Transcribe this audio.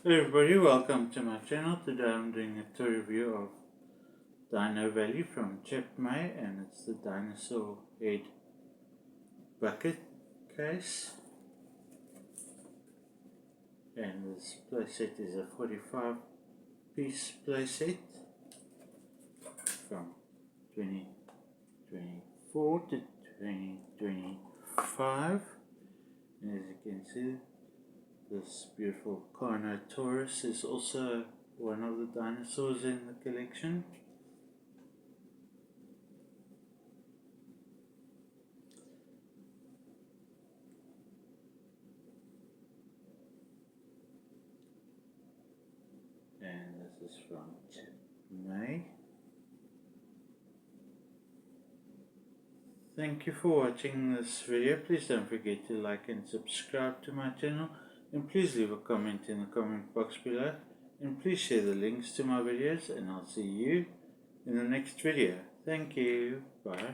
Hey everybody, welcome to my channel. Today I'm doing a tour review of Dino Valley from Chap Mei, and it's the Dinosaur head bucket case. And this playset is a 45 piece playset from 2024 to 2025. And as you can see, this beautiful Carnotaurus is also one of the dinosaurs in the collection. And this is from Chap Mei. Thank you for watching this video. Please don't forget to like and subscribe to my channel, and please leave a comment in the comment box below, and please share the links to my videos, and I'll see you in the next video. Thank you. Bye.